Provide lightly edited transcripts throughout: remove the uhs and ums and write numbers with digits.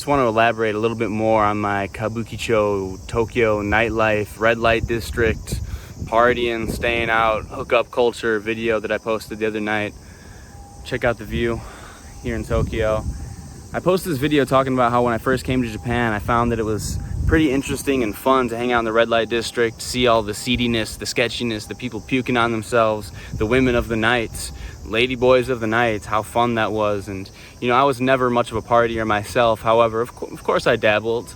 want to elaborate a little bit more on my Kabukicho, Tokyo nightlife, red light district, partying, staying out, hookup culture video that I posted the other night. Check out the view here in Tokyo. I posted this video talking about how when I first came to Japan, I found that it was pretty interesting and fun to hang out in the red light district, see all the seediness, the sketchiness, the people puking on themselves, the women of the night, lady boys of the night, how fun that was. And I was never much of a partier myself. However, of course I dabbled.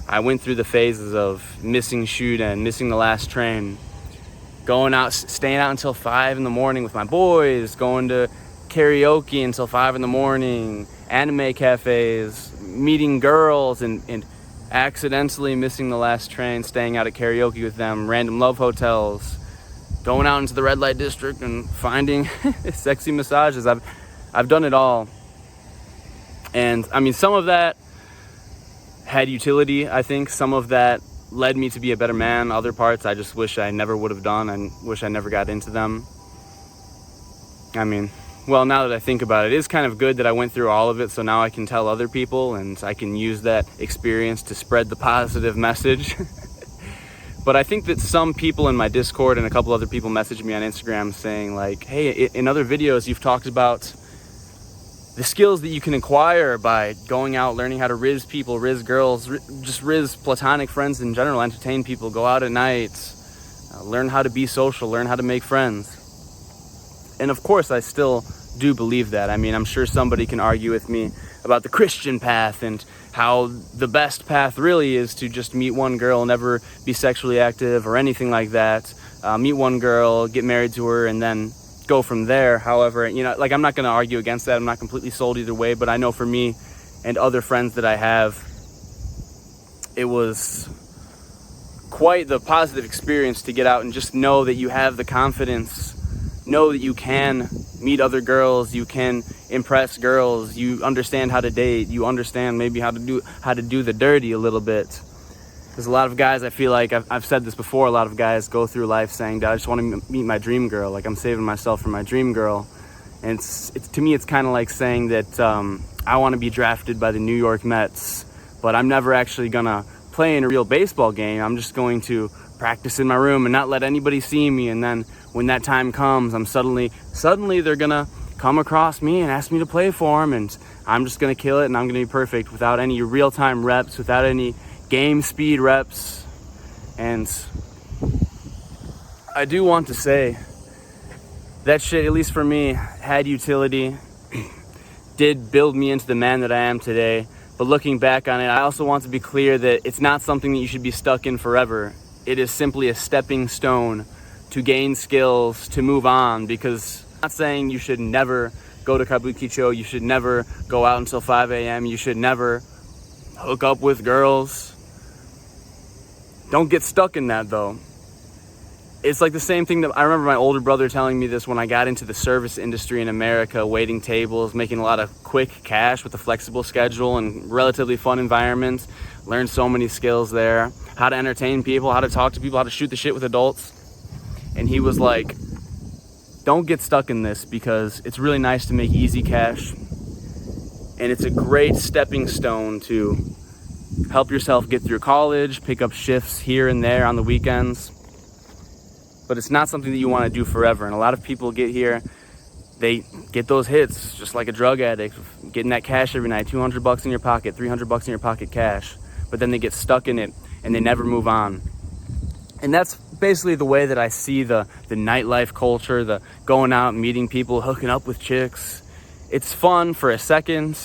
I went through the phases of missing Shuden, missing the last train, going out, staying out until 5 in the morning with my boys, going to karaoke until 5 in the morning, anime cafes, meeting girls, and accidentally missing the last train, staying out at karaoke with them, random love hotels, going out into the red light district and finding sexy massages. I've done it all. And I mean, some of that had utility, I think. Some of that led me to be a better man. Other parts I just wish I never would have done and wish I never got into them. I mean, well, now that I think about it, it is kind of good that I went through all of it, so now I can tell other people and I can use that experience to spread the positive message. But I think that some people in my Discord and a couple other people messaged me on Instagram saying like, hey, in other videos you've talked about the skills that you can acquire by going out, learning how to riz people, riz girls, just riz platonic friends in general, entertain people, go out at night, learn how to be social, learn how to make friends. And of course, I still do believe that. I mean, I'm sure somebody can argue with me about the Christian path and how the best path really is to just meet one girl, never be sexually active or anything like that. Meet one girl, get married to her, and then go from there. However, like, I'm not going to argue against that. I'm not completely sold either way, but I know for me and other friends that I have, it was quite the positive experience to get out and just know that you have the confidence, know that you can meet other girls, you can impress girls, you understand how to date, you understand maybe how to do the dirty a little bit. There's a lot of guys, I feel like, I've said this before, a lot of guys go through life saying, I just want to meet my dream girl, like I'm saving myself for my dream girl. And it's to me, it's kind of like saying that I want to be drafted by the New York Mets, but I'm never actually gonna play in a real baseball game. I'm just going to practice in my room and not let anybody see me, and then when that time comes, I'm suddenly they're gonna come across me and ask me to play for them, and I'm just gonna kill it, and I'm gonna be perfect without any real-time reps, without any game speed reps. And I do want to say that shit, at least for me, had utility, did build me into the man that I am today. But looking back on it, I also want to be clear that it's not something that you should be stuck in forever. It is simply a stepping stone to gain skills, to move on, because I'm not saying you should never go to Kabukicho, you should never go out until 5 a.m., you should never hook up with girls. Don't get stuck in that, though. It's like the same thing that I remember my older brother telling me this when I got into the service industry in America, waiting tables, making a lot of quick cash with a flexible schedule and relatively fun environment. Learned so many skills there, how to entertain people, how to talk to people, how to shoot the shit with adults. And he was like, don't get stuck in this, because it's really nice to make easy cash. And it's a great stepping stone to help yourself get through college, pick up shifts here and there on the weekends. But it's not something that you want to do forever. And a lot of people get here, they get those hits, just like a drug addict, getting that cash every night, $200 in your pocket, $300 in your pocket cash. But then they get stuck in it and they never move on. And that's basically the way that I see the nightlife culture, the going out, meeting people, hooking up with chicks. It's fun for a second,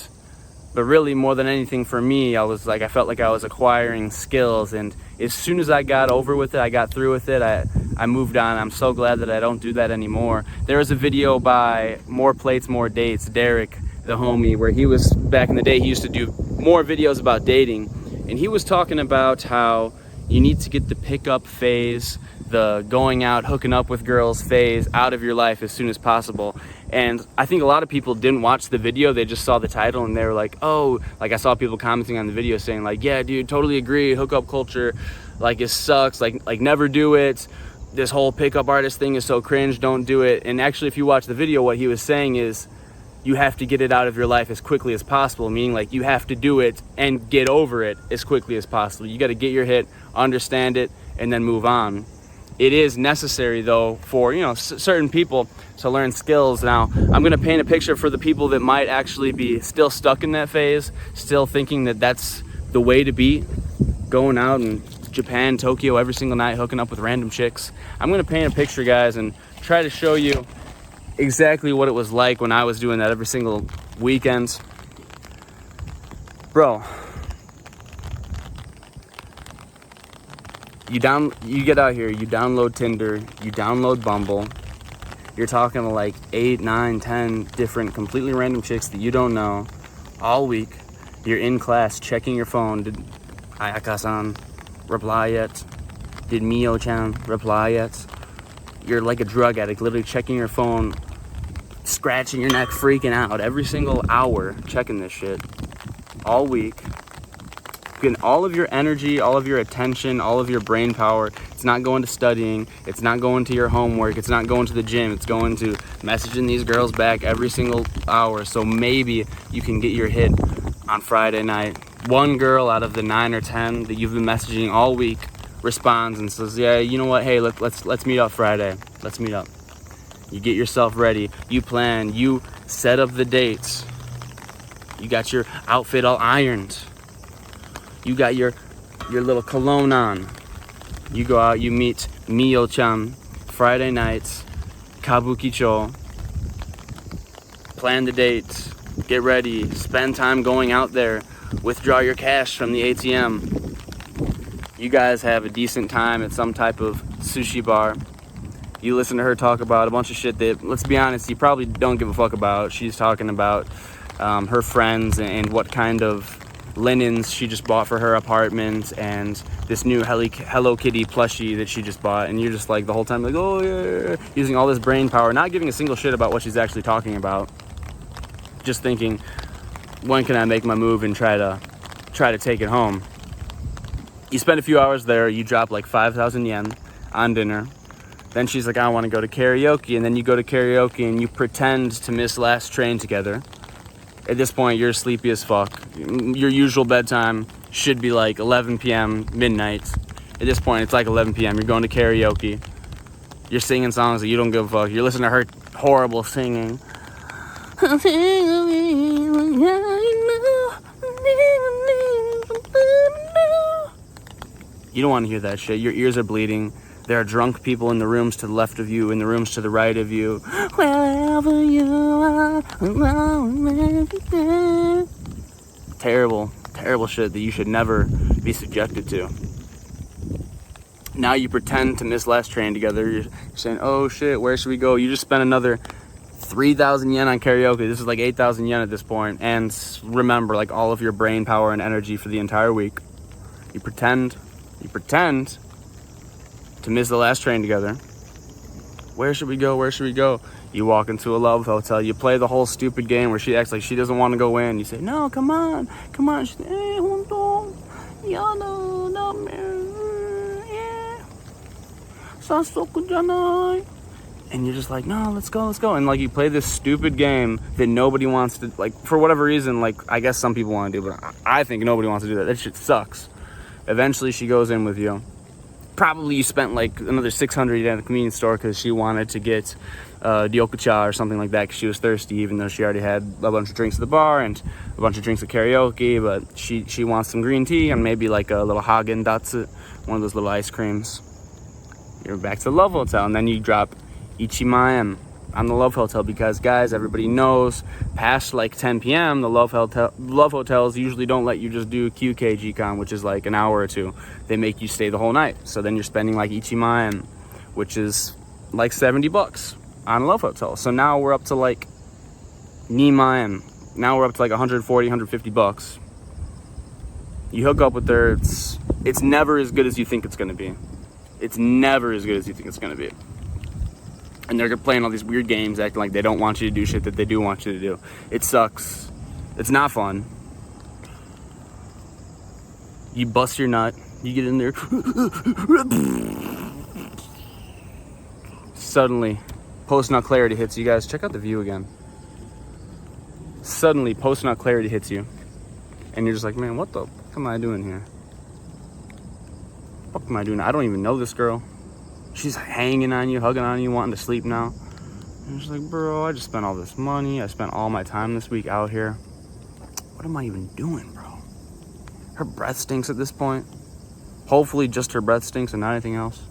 but really more than anything for me, I felt like I was acquiring skills. And as soon as I got over with it, I got through with it, I moved on. I'm so glad that I don't do that anymore. There was a video by More Plates, More Dates, Derek, the homie, where he was, back in the day, he used to do more videos about dating. And he was talking about how you need to get the pickup phase, the going out, hooking up with girls phase out of your life as soon as possible. And I think a lot of people didn't watch the video, they just saw the title and they were like, oh, like I saw people commenting on the video saying like, yeah, dude, totally agree, hookup culture, like it sucks, like never do it. This whole pickup artist thing is so cringe, don't do it. And actually, if you watch the video, what he was saying is, you have to get it out of your life as quickly as possible, meaning like you have to do it and get over it as quickly as possible. You got to get your hit, understand it, and then move on. It is necessary though for, you know, certain people to learn skills. Now, I'm going to paint a picture for the people that might actually be still stuck in that phase, still thinking that that's the way to be, going out in Japan, Tokyo every single night, hooking up with random chicks. I'm going to paint a picture, guys, and try to show you exactly what it was like when I was doing that every single weekend. Bro, you get out here, you download Tinder, you download Bumble. You're talking to like 8, 9, 10 different completely random chicks that you don't know all week. You're in class checking your phone. Did Ayaka-san reply yet? Did Mio-chan reply yet? You're like a drug addict, literally checking your phone, scratching your neck, freaking out every single hour, checking this shit all week. Getting all of your energy, all of your attention, all of your brain power. It's not going to studying. It's not going to your homework. It's not going to the gym. It's going to messaging these girls back every single hour. So maybe you can get your hit on Friday night. One girl out of the 9 or 10 that you've been messaging all week responds and says, yeah, you know what? Hey, let's meet up Friday. Let's meet up. You get yourself ready. You plan. You set up the dates. You got your outfit all ironed. You got your little cologne on. You go out, you meet Mio-chan Friday nights, Kabukicho. Plan the dates, get ready, spend time going out there, withdraw your cash from the ATM. You guys have a decent time at some type of sushi bar. You listen to her talk about a bunch of shit that, let's be honest, you probably don't give a fuck about. She's talking about her friends and what kind of linens she just bought for her apartment and this new Hello Kitty plushie that she just bought, and you're just like the whole time like, oh yeah, using all this brain power, not giving a single shit about what she's actually talking about, just thinking, when can I make my move and try to take it home. You spend a few hours there, you drop like 5,000 yen on dinner. Then she's like, I want to go to karaoke, and then you go to karaoke and you pretend to miss last train together. At this point, you're sleepy as fuck. Your usual bedtime should be like 11 p.m., midnight. At this point, it's like 11 p.m. You're going to karaoke. You're singing songs that you don't give a fuck. You're listening to her horrible singing. You don't want to hear that shit. Your ears are bleeding. There are drunk people in the rooms to the left of you, in the rooms to the right of you. Wherever you are, terrible, terrible shit that you should never be subjected to. Now you pretend to miss last train together. You're saying, oh shit, where should we go? You just spent another 3,000 yen on karaoke. This is like 8,000 yen at this point. And remember, like all of your brain power and energy for the entire week. You pretend to miss the last train together. Where should we go? Where should we go? You walk into a love hotel. You play the whole stupid game where she acts like she doesn't want to go in. You say, no, come on. She's like, hey, honto, yada, dame, yeah, sasoku janai. And you're just like, no, let's go. And like you play this stupid game that nobody wants to, like, for whatever reason, like I guess some people want to do, but I think nobody wants to do that. That shit sucks. Eventually she goes in with you. Probably you spent like another 600 yen at the convenience store because she wanted to get ryokucha or something like that because she was thirsty, even though she already had a bunch of drinks at the bar and a bunch of drinks at karaoke. But she wants some green tea and maybe like a little Häagen-Dazs, one of those little ice creams. You're back to the Love Hotel, and then you drop Ichiman on the Love Hotel because, guys, everybody knows past like 10 p.m. the Love Hotels usually don't let you just do QK-G-Con, which is like an hour or two. They make you stay the whole night. So then you're spending like Ichiman, which is like $70 on a Love Hotel. So now we're up to like Niman. Now we're up to like 140, 150 bucks. You hook up with her. It's never as good as you think it's going to be. It's never as good as you think it's going to be. And they're playing all these weird games, acting like they don't want you to do shit that they do want you to do. It sucks. It's not fun. You bust your nut. You get in there. Suddenly, post-nut clarity hits you guys. Check out the view again. suddenly post-nut clarity hits you. And you're just like, man, what the fuck am I doing here? What am I doing? I don't even know this girl. She's hanging on you, hugging on you, wanting to sleep now. And you're just like, bro, I just spent all this money. I spent all my time this week out here. What am I even doing, bro? Her breath stinks at this point. Hopefully just her breath stinks and not anything else.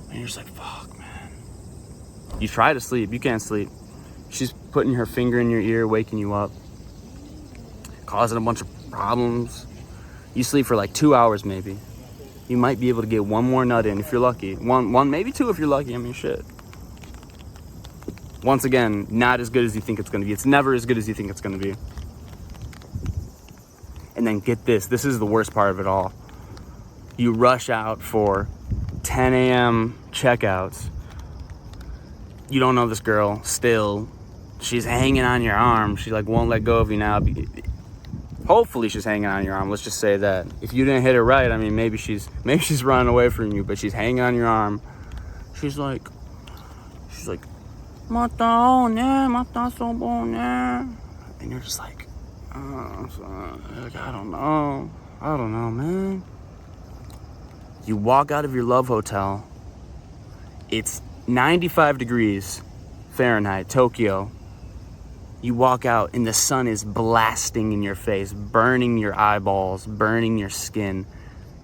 And you're just like, fuck, man. You try to sleep. You can't sleep. She's putting her finger in your ear, waking you up, causing a bunch of problems. You sleep for like 2 hours maybe. You might be able to get one more nut in if you're lucky. One, maybe two if you're lucky. I mean, shit. Once again, not as good as you think it's going to be. It's never as good as you think it's going to be. And then get this. This is the worst part of it all. You rush out for 10 a.m. checkouts. You don't know this girl still. She's hanging on your arm. She like won't let go of you now. Hopefully she's hanging on your arm. Let's just say that. If you didn't hit her right, I mean, maybe she's running away from you, but she's hanging on your arm. She's like, mata so bon. And you're just like, I don't know, man. You walk out of your love hotel. It's 95 degrees Fahrenheit, Tokyo. You walk out and the sun is blasting in your face, burning your eyeballs, burning your skin.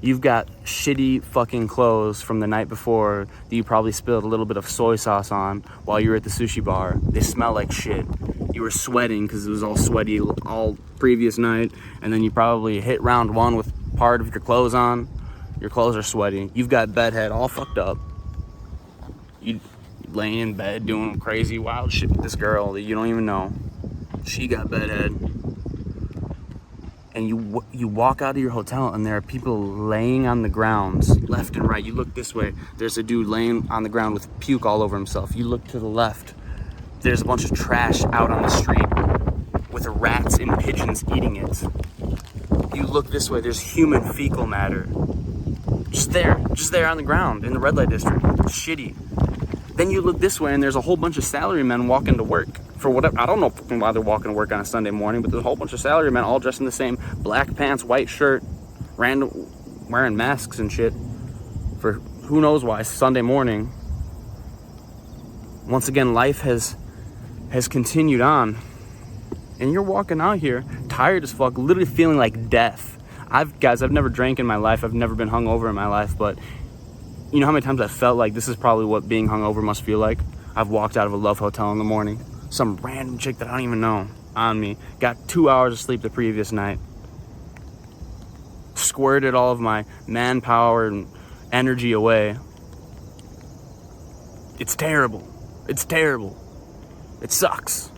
You've got shitty fucking clothes from the night before that you probably spilled a little bit of soy sauce on while you were at the sushi bar. They smell like shit. You were sweating because it was all sweaty all previous night. And then you probably hit round one with part of your clothes on. Your clothes are sweaty. You've got bedhead all fucked up. You laying in bed doing crazy wild shit with this girl that you don't even know. She got bedhead. And you walk out of your hotel and there are people laying on the grounds left and right. You look this way, there's a dude laying on the ground with puke all over himself. You look to the left, there's a bunch of trash out on the street with rats and pigeons eating it. You look this way, there's human fecal matter. Just there on the ground in the red light district. Shitty. Then you look this way and there's a whole bunch of salarymen walking to work. For whatever, I don't know why they're walking to work on a Sunday morning, but there's a whole bunch of salarymen all dressed in the same black pants, white shirt, wearing masks and shit for who knows why, Sunday morning. Once again, life has continued on. And you're walking out here tired as fuck, literally feeling like death. I've never drank in my life. I've never been hungover in my life, but you know how many times I felt like this is probably what being hungover must feel like? I've walked out of a love hotel in the morning. Some random chick that I don't even know on me. Got 2 hours of sleep the previous night. Squirted all of my manpower and energy away. It's terrible. It's terrible. It sucks.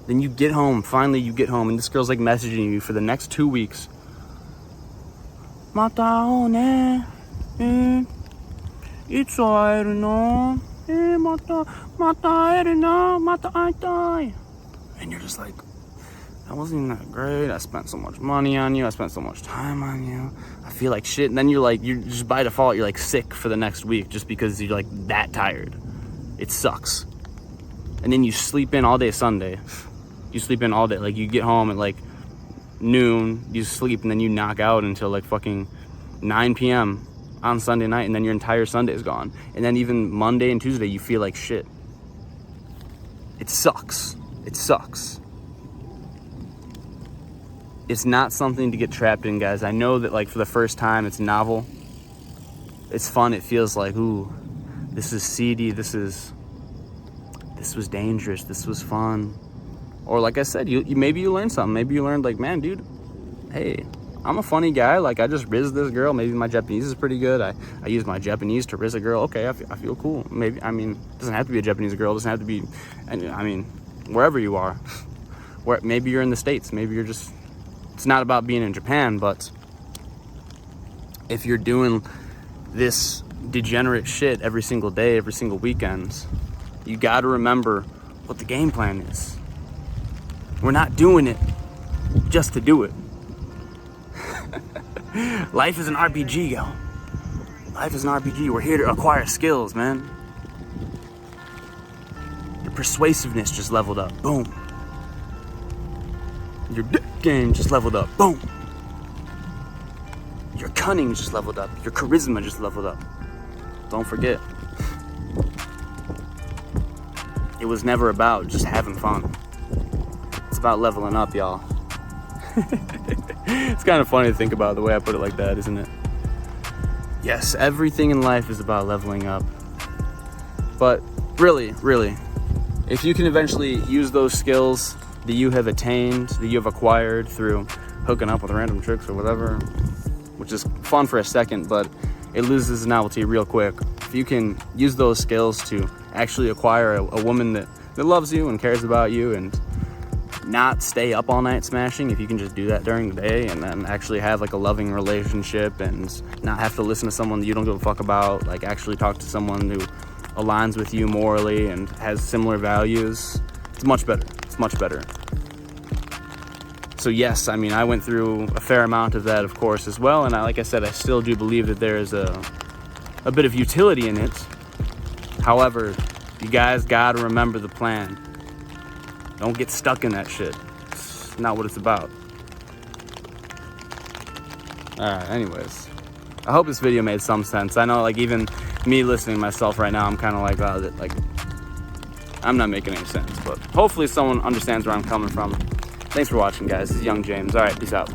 Then you get home. Finally, you get home, and this girl's like messaging you for the next 2 weeks. Mata it's alright, no. And you're just like, that wasn't even that great. I spent so much money on you. I spent so much time on you. I feel like shit. And then you're just by default, you're like sick for the next week just because you're like that tired. It sucks. And then you sleep in all day Sunday. You sleep in all day. Like you get home at like noon, you sleep, and then you knock out until like fucking 9 p.m. on Sunday night, and then your entire Sunday is gone. And then even Monday and Tuesday, you feel like shit. It sucks. It sucks. It's not something to get trapped in, guys. I know that like for the first time, it's novel. It's fun. It feels like, ooh, this is seedy. This was dangerous. This was fun. Or like I said, maybe you learned something. Maybe you learned like, man, dude, hey, I'm a funny guy. Like I just rizzed this girl. Maybe my Japanese is pretty good. I use my Japanese to rizz a girl. Okay, I feel cool. Maybe, I mean, it doesn't have to be a Japanese girl. It doesn't have to be, I mean, wherever you are. Maybe you're in the States. Maybe you're just, it's not about being in Japan, but if you're doing this degenerate shit every single day, every single weekend, you got to remember what the game plan is. We're not doing it just to do it. Life is an RPG, yo. Life is an RPG. We're here to acquire skills, man. Your persuasiveness just leveled up. Boom. Your dick game just leveled up. Boom. Your cunning just leveled up. Your charisma just leveled up. Don't forget. It was never about just having fun. It's about leveling up, y'all. It's kind of funny to think about the way I put it like that, isn't it? Yes, everything in life is about leveling up. But really, if you can eventually use those skills that you have attained, that you have acquired through hooking up with random chicks or whatever, which is fun for a second, but it loses novelty real quick. If you can use those skills to actually acquire a woman that loves you and cares about you and not stay up all night smashing, if you can just do that during the day and then actually have like a loving relationship and not have to listen to someone that you don't give a fuck about, like actually talk to someone who aligns with you morally and has similar values, it's much better. It's much better. So yes, I mean, I went through a fair amount of that, of course, as well, and like I said, I still do believe that there is a bit of utility in it. However, you guys gotta remember the plan. Don't get stuck in that shit. It's not what it's about. Alright, anyways. I hope this video made some sense. I know, like, even me listening to myself right now, I'm kind of like, oh, like, I'm not making any sense. But hopefully someone understands where I'm coming from. Thanks for watching, guys. This is Young James. Alright, peace out.